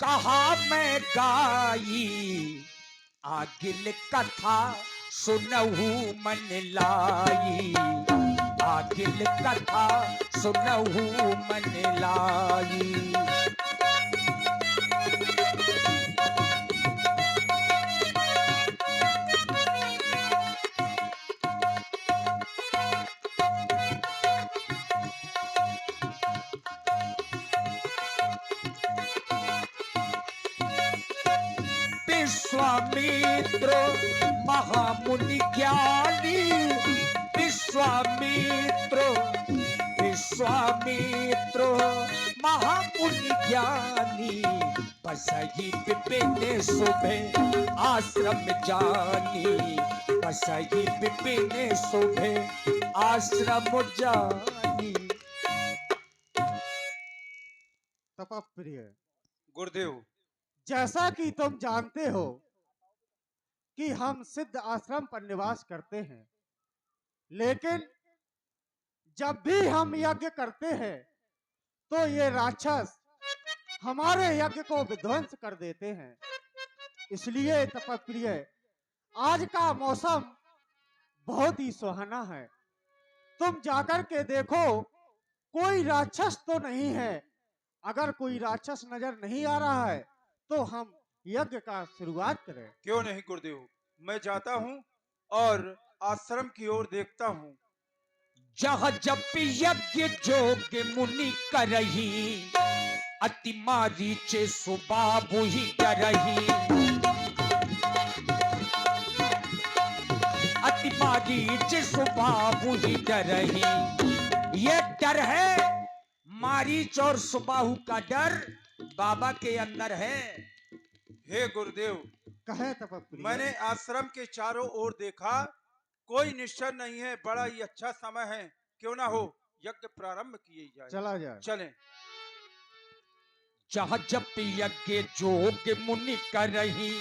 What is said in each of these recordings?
कहा मैं गाई, आगिल कथा सुनहु मन लाई, आगिल कथा सुनहु मन लाई। विश्वामित्र महामुनि ज्ञानी, विश्वामित्र विश्वामित्र महामुनि ज्ञानी, बसहि विपिन शुभे आश्रम जानी, बसहि विपिन शुभे आश्रम जानी। तपप्रिय गुरुदेव, जैसा कि तुम जानते हो कि हम सिद्ध आश्रम पर निवास करते हैं, लेकिन जब भी हम यज्ञ करते हैं तो ये राक्षस हमारे यज्ञ को विध्वंस कर देते हैं। इसलिए तपप्रिय आज का मौसम बहुत ही सुहाना है। तुम जाकर के देखो कोई राक्षस तो नहीं है। अगर कोई राक्षस नजर नहीं आ रहा है तो हम यज्ञ का शुरुआत करें। क्यों नहीं गुरुदेव, मैं जाता हूँ और आश्रम की ओर देखता हूँ। जह जप यज्ञ जोग मुनि करही, अति मारीचे सुबाबु ही डरही, अति मारीचे सुबाबु ही डरही। ये डर है मारीच और सुबाहु का डर बाबा के अंदर है। हे गुरुदेव, कहे तपप्रिय मैंने आश्रम के चारों ओर देखा, कोई निश्चय नहीं है। बड़ा ही अच्छा समय है, क्यों ना हो यज्ञ प्रारंभ किए जाए। चला जाए। चलें। जह जप यज्ञ जोग मुनि करही,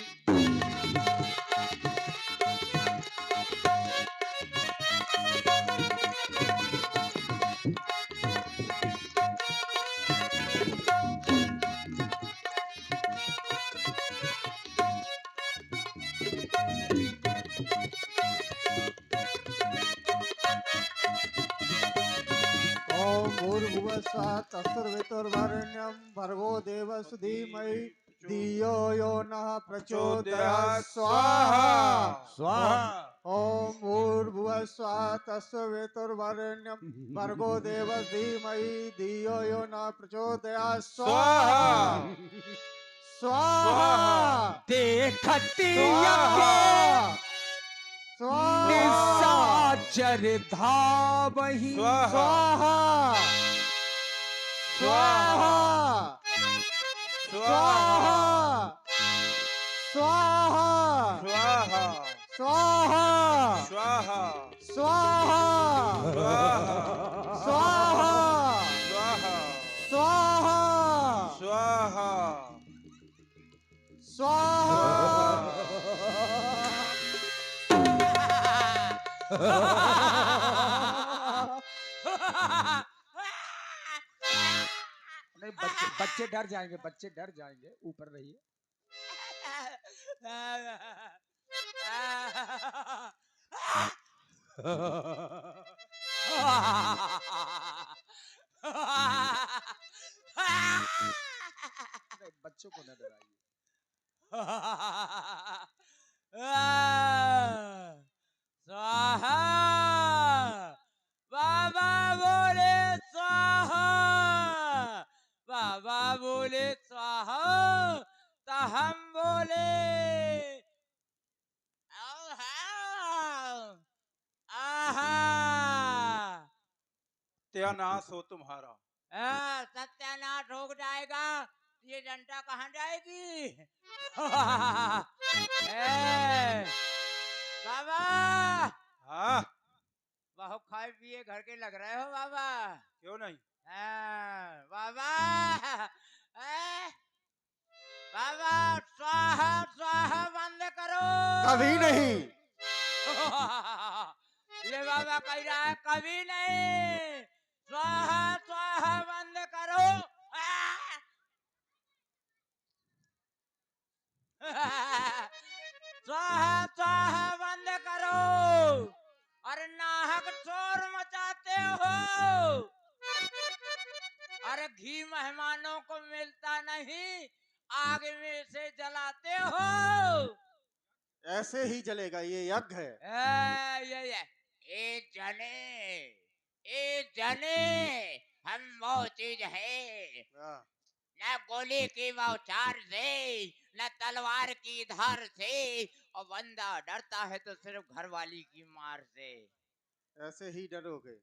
ओम भूर्भुवस्सुः तत्सवितुर्वरेण्यं भर्गो देवस्य धीमहि धियो यो नः प्रचोदयात् स्वाहा। स्वाहा। ओम भूर्भुवस्सुः तत्सवितुर्वरेण्यं भर्गो देवस्य धीमहि धियो यो नः प्रचोदयात् स्वाहा। स्वाहा देखती स्वाहा स्वाहा निशाचर धावही, स्वाहा स्वाहा स्वाहा स्वाहा स्वाहा स्वाहा स्वाहा स्वाहा स्वाहा स्वाहा स्वाहा स्वाहा स्वाहा नहीं, बच्चे बच्चे डर जाएंगे, बच्चे डर जाएंगे, ऊपर रहिए। नहीं, बच्चों को न डराइए। स्वाहा बाबा बोले स्वाहा, बाबा बोले स्वाहा, तो हम बोले आहा। सत्यानाश हो तुम्हारा। सत्यानाश हो जाएगा। ये जनता कहाँ जाएगी? बाबा हाँ, बहुत खाए पिए घर के लग रहे हो बाबा। क्यों नहीं। बाबा बाबा स्वाहा स्वाहा बंद करो। कभी नहीं। ये बाबा कह रहा है कभी नहीं। स्वाहा स्वाहा बंद करो। स्वाहा स्वाहा बंद करो। अरे नाहक शोर मचाते हो। अरे घी मेहमानों को मिलता नहीं, आग में से जलाते हो। ऐसे ही जलेगा, ये यज्ञ है। ए जने हम वो चीज है, हाँ, न गोली की बौछार से, न तलवार की धार से, और बंदा डरता है तो सिर्फ घरवाली की मार से। ऐसे ही डरोगे।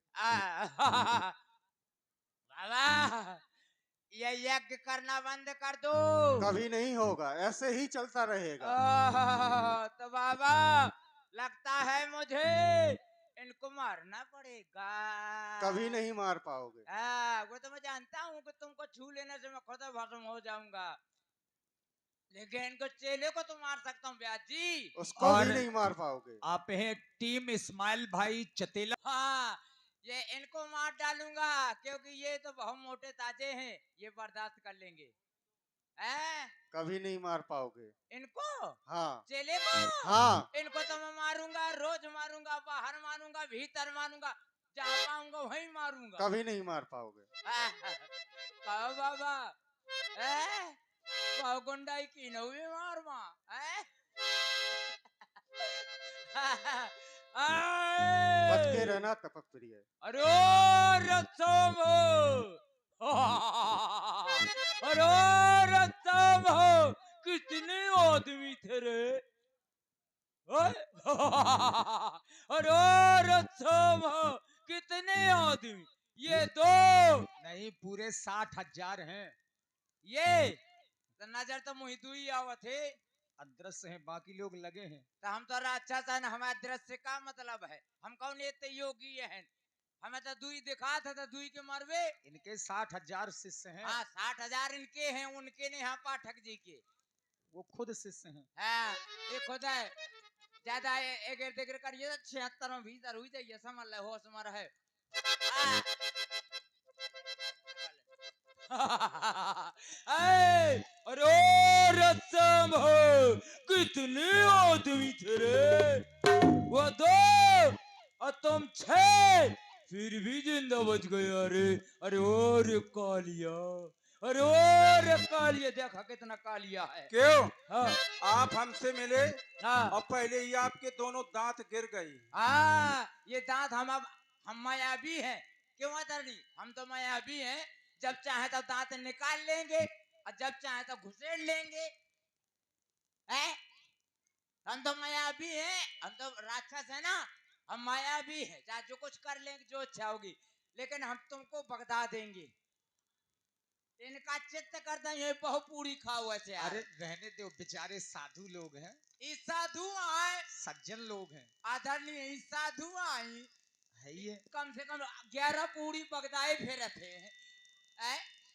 बाबा, ये यज्ञ करना बंद कर दो। कभी नहीं होगा, ऐसे ही चलता रहेगा। तो बाबा, लगता है मुझे इनको मारना पड़ेगा। कभी नहीं मार पाओगे। वो तो मैं जानता हूँ कि तुमको छू लेने से मैं खुद भस्म हो जाऊंगा, लेकिन इनको चेले को तो मार सकता हूँ ब्यास जी। उसको और भी नहीं मार पाओगे। आप हैं टीम इस्माइल भाई चतेला। हाँ, ये इनको मार डालूंगा क्योंकि ये तो बहुत मोटे ताजे हैं, ये बर्दाश्त कर लेंगे। कभी नहीं मार पाओगे इनको, हाँ चेले को, हाँ। इनको तो मैं मारूंगा, रोज मारूंगा, बाहर मारूंगा, भीतर मारूंगा, जहाँ पाऊंगा वहीं मारूंगा। कभी नहीं मार पाओगे। कहो बाबा, बहु गुंडाई की नवी मार माँ। बच के रहना तपक प्रिय। अरे रत्सम अरे रत्सम कितने आदमी थे रे। अरे रत्सम कितने आदमी, ये दो नहीं पूरे 60,000 हैं। ये तो नजर तो मुहिदू ही आवत है, अदृश्य हैं, बाकी लोग लगे हैं। तो हम तो राक्षस हैं, हमें अदृश्य का मतलब है, हम कौन ये योगी हैं, हमें तो दुई दिखा था तो दुई के मरवे। इनके 60,000 शिष्य हैं। हाँ 60,000 इनके हैं, उनके नहीं, हाँ पाठक जी के, वो खुद शिष्य हैं। हाँ ये खुद है, ज्यादा एक देख करिए 76 में भीतर हुई जाइए, समझ ले, होश में रहे। अरे रत्सम कितने आदमी थे रे, वो दो और तुम 6, फिर भी जिंदा बच गया रे। अरे और कालिया, अरे और कालिया, देखा कितना कालिया है। क्यों हाँ आप हमसे मिले हाँ और पहले ही आपके दोनों दांत गिर गई। हाँ, ये दांत हम मायावी हैं, क्यों नहीं, हम तो मायावी हैं, जब चाहे तो दांत निकाल लेंगे और जब चाहे तो घुसेड़ लेंगे। हैं? हम तो मायावी हैं, हम तो राक्षस है ना, हम मायावी हैं, चाहे जो कुछ कर लेंगे, जो इच्छा होगी, लेकिन हम तुमको बगदा देंगे। इनका चित्त कर देंगे, बहु पूरी खाओ ऐसे। अरे रहने दो, बेचारे साधु लोग हैं, ये साधु आए, सज्जन लोग हैं। आदरणीय ये साधु आई है ये कम से कम 11 पूरी बगदाए फिर थे,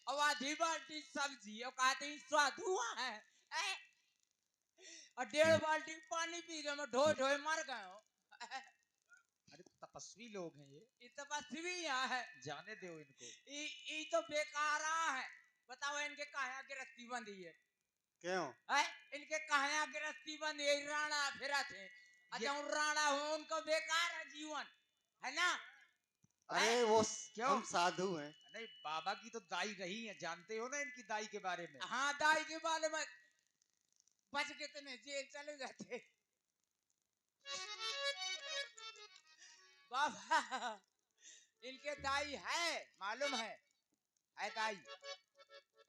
और आधी बाल्टी सब्जी, और कहते हैं साधु है, और 1.5 बाल्टी पानी पी गए, मैं ढोए ढोए मर गए हो। अरे तपस्वी लोग हैं ये तपस्वी यहाँ है, जाने दो इनको। ये तो बेकारा है, बताओ इनके कहा गिरस्ती बंदी है, क्यों इनके कहा गिरस्ती बंदी है, राणा फिरा थे, अच्छा राणा हो उनको बेकार है जीवन, है ना। अरे वो क्यों? हम साधु हैं। नहीं, बाबा की तो दाई रही है, जानते हो ना इनकी दाई के बारे में। हाँ दाई के बारे में, बच कितने जेल चले जाते बाबा, इनके दाई है, मालूम है दाई।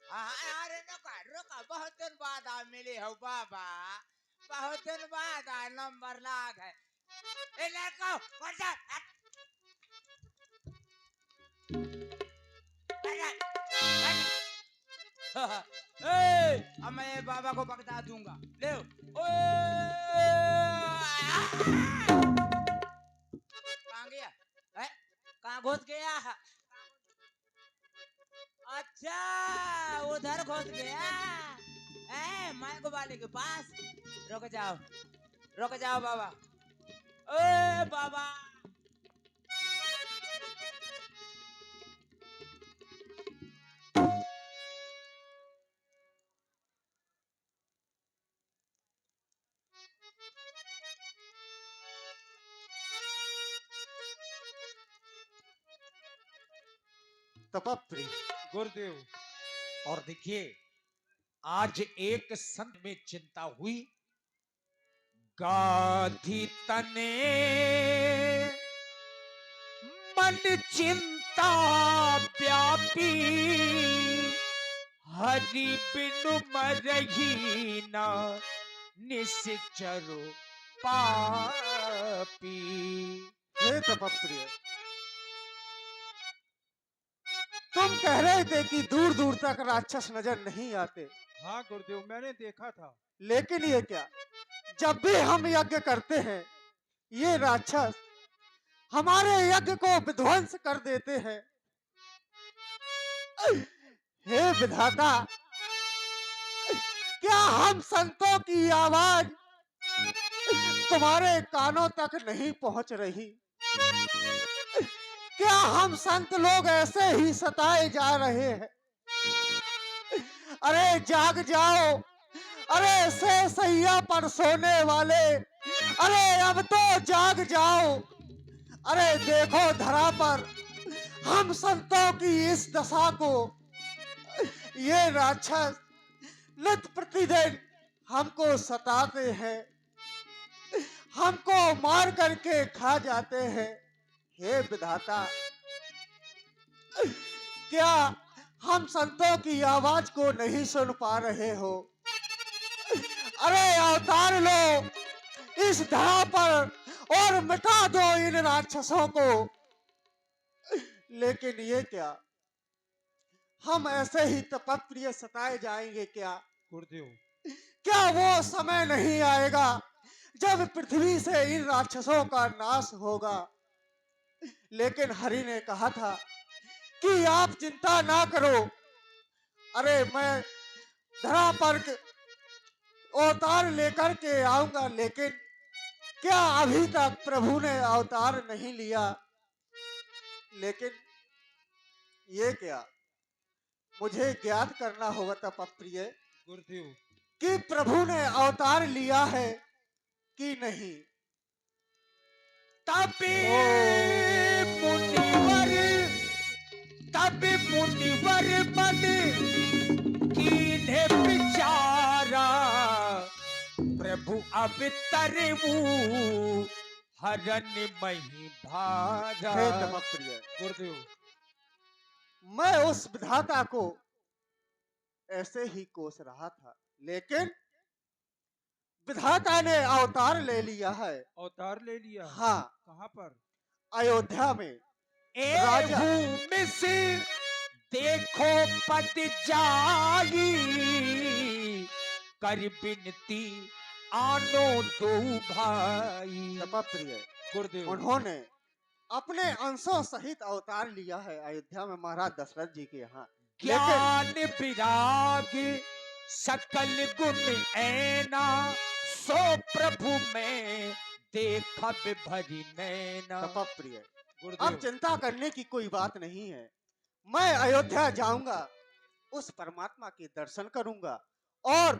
हाँ अरे रुका, बहुत दिन बाद आ मिले हो बाबा, बहुत दिन बाद आ, नंबर लाग है। ए लड़का अब मैं बाबा को बता दूंगा, ले कहाँ गया है, कहाँ घुस गया, अच्छा उधर घुस गया है, माइक वाले के पास। रुक जाओ बाबा, ओ बाबा। तपप्रिय। गुरुदेव। और देखिए, आज एक संत में चिंता हुई। गाधी तने मन चिंता व्यापी, हरि बिनु मरही ना निश्चरो पापी। हे तपप्रिय, तुम कह रहे थे कि दूर दूर तक राक्षस नजर नहीं आते, हाँ गुरुदेव, मैंने देखा था। लेकिन ये क्या, जब भी हम यज्ञ करते हैं ये राक्षस हमारे यज्ञ को विध्वंस कर देते हैं। हे विधाता, क्या हम संतों की आवाज तुम्हारे कानों तक नहीं पहुंच रही? क्या हम संत लोग ऐसे ही सताए जा रहे हैं? अरे जाग जाओ, अरे से सैया पर सोने वाले, अरे अब तो जाग जाओ। अरे देखो धरा पर हम संतों की इस दशा को, ये राक्षस नित प्रतिदिन हमको सताते हैं, हमको मार करके खा जाते हैं। हे विधाता, क्या हम संतों की आवाज को नहीं सुन पा रहे हो? अरे अवतार लो इस धरा पर और मिटा दो इन राक्षसों को। लेकिन ये क्या, हम ऐसे ही तपप्रिय सताए जाएंगे क्या? गुरुदेव, क्या वो समय नहीं आएगा जब पृथ्वी से इन राक्षसों का नाश होगा? लेकिन हरि ने कहा था कि आप चिंता ना करो। अरे मैं धरा पर अवतार लेकर के आऊंगा, लेकिन क्या अभी तक प्रभु ने अवतार नहीं लिया? लेकिन ये क्या, मुझे ज्ञात करना होगा तपप्रिय गुरुदेव, कि प्रभु ने अवतार लिया है कि नहीं। तबे मुनिवर, तबे मुनिवर मन कीन्हे विचारा, प्रभु अवतरऊ हरन मही भारा। हे तपप्रिय, गुरुदेव, मैं उस विधाता को ऐसे ही कोस रहा था, लेकिन विधाता ने अवतार ले लिया है। अवतार ले लिया। हाँ, कहाँ पर? अयोध्या में राजा से देखो पद जाई, कर बिनती आनो दो भाई। तपप्रिय, गुरुदेव, उन्होंने अपने अंशों सहित अवतार लिया है अयोध्या में महाराज दशरथ जी के यहाँ। ज्ञान विराग सकल गुण ऐना, सो प्रभु में देखा भरी नैना। तपप्रिय, गुरुदेव, अब चिंता करने की कोई बात नहीं है। मैं अयोध्या जाऊंगा, उस परमात्मा के दर्शन करूंगा और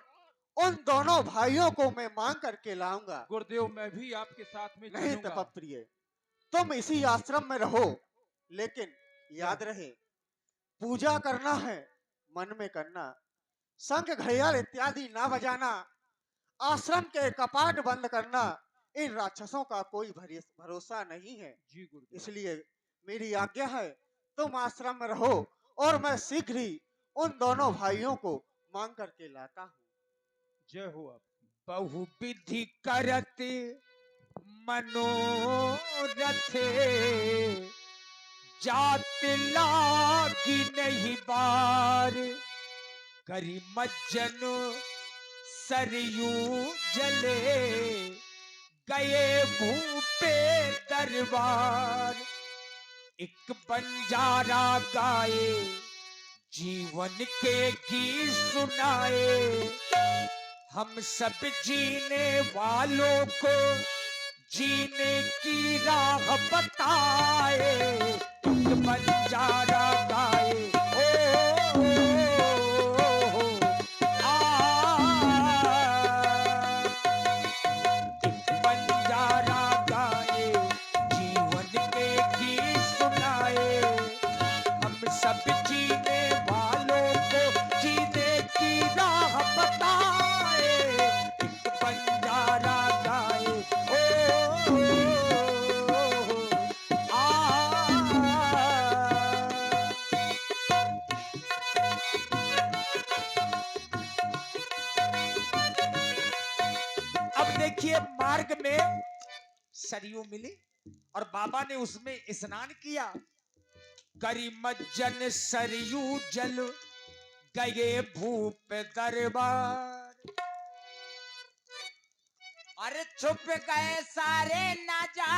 उन दोनों भाइयों को मैं मांग करके लाऊंगा। गुरुदेव, मैं भी आपके साथ में नहीं चलूंगा। तपप्रिय, तुम इसी आश्रम में रहो, लेकिन याद रहे पूजा करना है मन में करना, शंख घड़ियाल इत्यादि ना बजाना, आश्रम के कपाट बंद करना। इन राक्षसों का कोई भरोसा नहीं है, जी गुरुदेव। इसलिए मेरी आज्ञा है तुम आश्रम में रहो और मैं शीघ्र ही उन दोनों भाइयों को मांग करके लाता हूँ। जय हो आप। बहुविधि करत मनोरथ, जात लागी नहीं बार, करी मज्जन सरयू जले, गए भूपे दरबार। एक बंजारा गाए जीवन के गीत सुनाए, हम सब जीने वालों को जीने की राह बताए। एक बंजारा गाए एक बंजारा गाए जीवन के गीत सुनाए, हम सब अब देखिए मार्ग में सरयू मिली और बाबा ने उसमें स्नान किया। करी मज्जन सरयू जल गए भूप दरबार। अरे छुप गए सारे नजारे